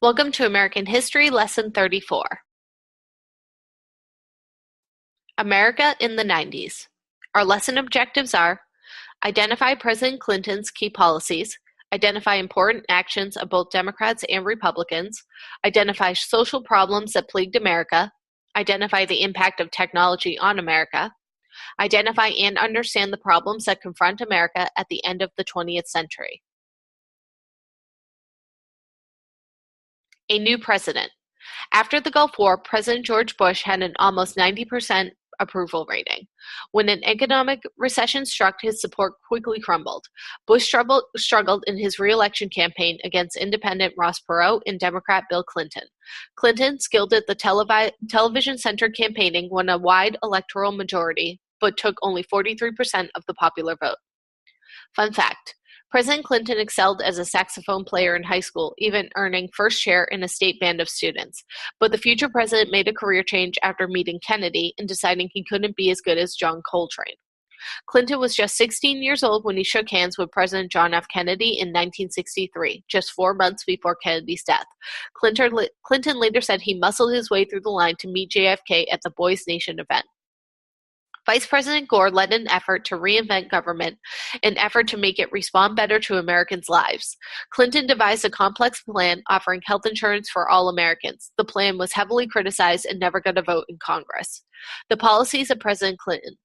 Welcome to American History Lesson 34. America in the 90s. Our lesson objectives are: identify President Clinton's key policies, identify important actions of both Democrats and Republicans, identify social problems that plagued America, identify the impact of technology on America, identify and understand the problems that confront America at the end of the 20th century. A new president. After the Gulf War, President George Bush had an almost 90% approval rating. When an economic recession struck, his support quickly crumbled. Bush struggled in his re-election campaign against independent Ross Perot and Democrat Bill Clinton. Clinton, skilled at the television-centered campaigning, won a wide electoral majority, but took only 43% of the popular vote. Fun fact: President Clinton excelled as a saxophone player in high school, even earning first chair in a state band of students. But the future president made a career change after meeting Kennedy and deciding he couldn't be as good as John Coltrane. Clinton was just 16 years old when he shook hands with President John F. Kennedy in 1963, just 4 months before Kennedy's death. Clinton later said he muscled his way through the line to meet JFK at the Boys Nation event. Vice President Gore led an effort to reinvent government, an effort to make it respond better to Americans' lives. Clinton devised a complex plan offering health insurance for all Americans. The plan was heavily criticized and never got a vote in Congress. The policies of President Clinton.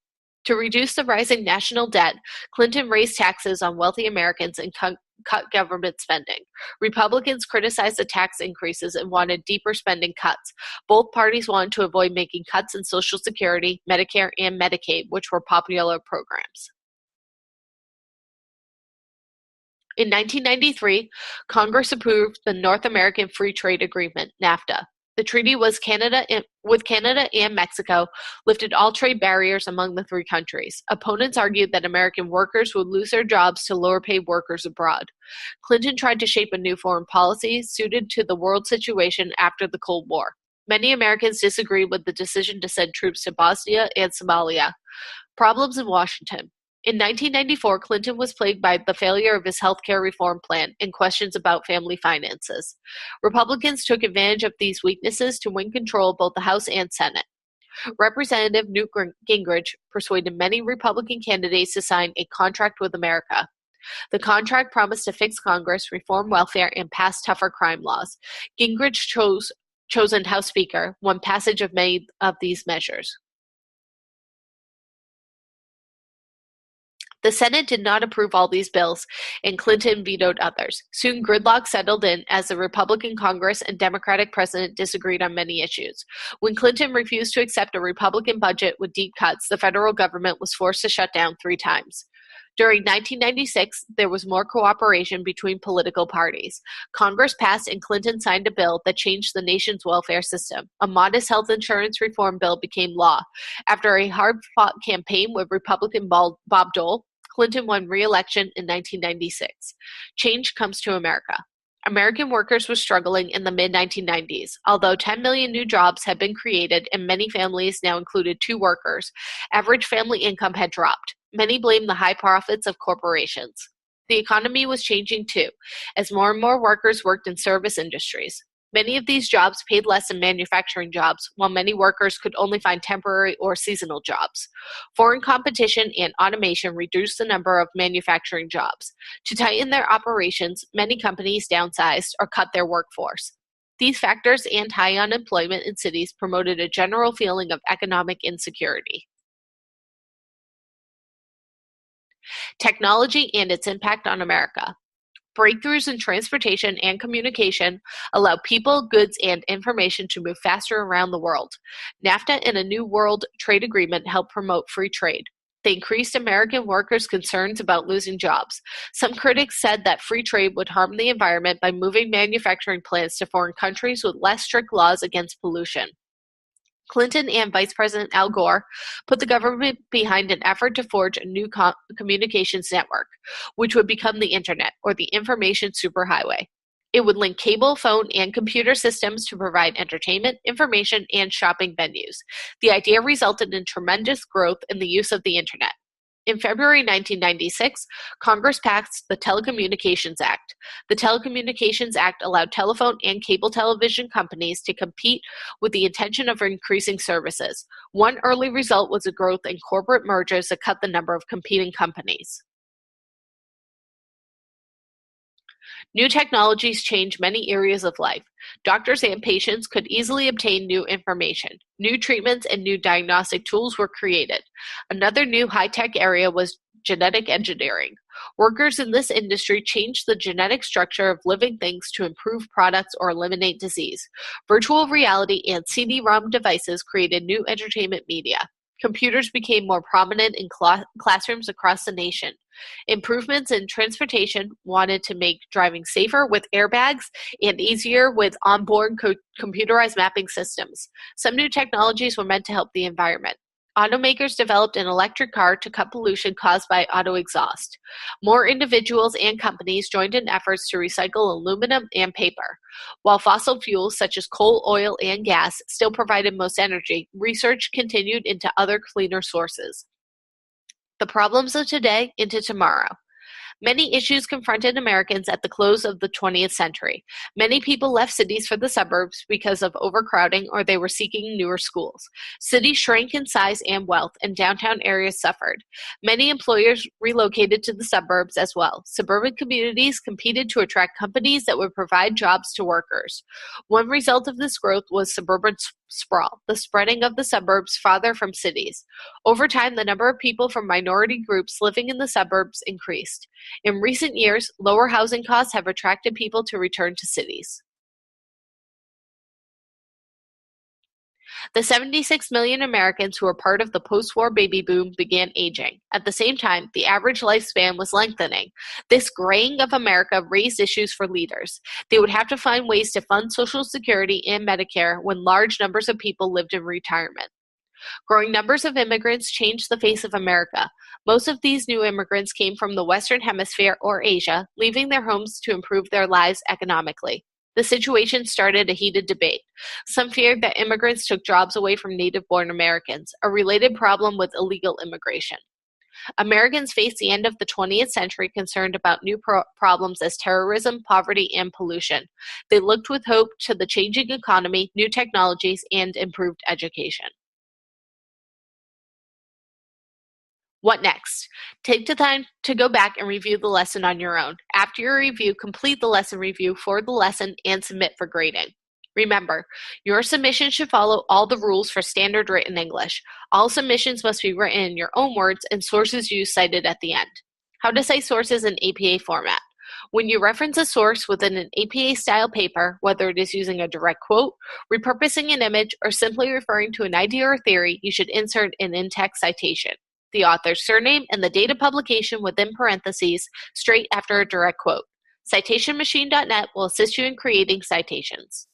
To reduce the rising national debt, Clinton raised taxes on wealthy Americans and cut government spending. Republicans criticized the tax increases and wanted deeper spending cuts. Both parties wanted to avoid making cuts in Social Security, Medicare, and Medicaid, which were popular programs. In 1993, Congress approved the North American Free Trade Agreement, NAFTA. The treaty with Canada and Mexico lifted all trade barriers among the three countries. Opponents argued that American workers would lose their jobs to lower-paid workers abroad. Clinton tried to shape a new foreign policy suited to the world situation after the Cold War. Many Americans disagreed with the decision to send troops to Bosnia and Somalia. Problems in Washington. In 1994, Clinton was plagued by the failure of his health care reform plan and questions about family finances. Republicans took advantage of these weaknesses to win control of both the House and Senate. Representative Newt Gingrich persuaded many Republican candidates to sign a contract with America. The contract promised to fix Congress, reform welfare, and pass tougher crime laws. Gingrich chosen House Speaker, won passage of many of these measures. The Senate did not approve all these bills, and Clinton vetoed others. Soon gridlock settled in as the Republican Congress and Democratic president disagreed on many issues. When Clinton refused to accept a Republican budget with deep cuts, the federal government was forced to shut down 3 times. During 1996, there was more cooperation between political parties. Congress passed and Clinton signed a bill that changed the nation's welfare system. A modest health insurance reform bill became law. After a hard-fought campaign with Republican Bob Dole, Clinton won re-election in 1996. Change comes to America. American workers were struggling in the mid-1990s. Although 10 million new jobs had been created and many families now included 2 workers, average family income had dropped. Many blamed the high profits of corporations. The economy was changing too, as more and more workers worked in service industries. Many of these jobs paid less than manufacturing jobs, while many workers could only find temporary or seasonal jobs. Foreign competition and automation reduced the number of manufacturing jobs. To tighten their operations, many companies downsized or cut their workforce. These factors and high unemployment in cities promoted a general feeling of economic insecurity. Technology and its impact on America. Breakthroughs in transportation and communication allow people, goods, and information to move faster around the world. NAFTA and a New World Trade Agreement help promote free trade. They increased American workers' concerns about losing jobs. Some critics said that free trade would harm the environment by moving manufacturing plants to foreign countries with less strict laws against pollution. Clinton and Vice President Al Gore put the government behind an effort to forge a new communications network, which would become the Internet, or the information superhighway. It would link cable, phone, and computer systems to provide entertainment, information, and shopping venues. The idea resulted in tremendous growth in the use of the Internet. In February 1996, Congress passed the Telecommunications Act. The Telecommunications Act allowed telephone and cable television companies to compete with the intention of increasing services. One early result was a growth in corporate mergers that cut the number of competing companies. New technologies change many areas of life. Doctors and patients could easily obtain new information. New treatments and new diagnostic tools were created. Another new high-tech area was genetic engineering. Workers in this industry changed the genetic structure of living things to improve products or eliminate disease. Virtual reality and CD-ROM devices created new entertainment media. Computers became more prominent in classrooms across the nation. Improvements in transportation wanted to make driving safer with airbags and easier with onboard computerized mapping systems. Some new technologies were meant to help the environment. Automakers developed an electric car to cut pollution caused by auto exhaust. More individuals and companies joined in efforts to recycle aluminum and paper. While fossil fuels such as coal, oil, and gas still provided most energy, research continued into other cleaner sources. The problems of today into tomorrow. Many issues confronted Americans at the close of the 20th century. Many people left cities for the suburbs because of overcrowding or they were seeking newer schools. Cities shrank in size and wealth, and downtown areas suffered. Many employers relocated to the suburbs as well. Suburban communities competed to attract companies that would provide jobs to workers. One result of this growth was suburban sprawl, the spreading of the suburbs farther from cities. Over time, the number of people from minority groups living in the suburbs increased. In recent years, lower housing costs have attracted people to return to cities. The 76 million Americans who were part of the post-war baby boom began aging. At the same time, the average lifespan was lengthening. This graying of America raised issues for leaders. They would have to find ways to fund Social Security and Medicare when large numbers of people lived in retirement. Growing numbers of immigrants changed the face of America. Most of these new immigrants came from the Western Hemisphere or Asia, leaving their homes to improve their lives economically. The situation started a heated debate. Some feared that immigrants took jobs away from native-born Americans, a related problem with illegal immigration. Americans faced the end of the 20th century concerned about new problems as terrorism, poverty, and pollution. They looked with hope to the changing economy, new technologies, and improved education. What next? Take the time to go back and review the lesson on your own. After your review, complete the lesson review for the lesson and submit for grading. Remember, your submission should follow all the rules for standard written English. All submissions must be written in your own words and sources used cited at the end. How to cite sources in APA format. When you reference a source within an APA-style paper, whether it is using a direct quote, repurposing an image, or simply referring to an idea or theory, you should insert an in-text citation, the author's surname, and the date of publication within parentheses straight after a direct quote. CitationMachine.net will assist you in creating citations.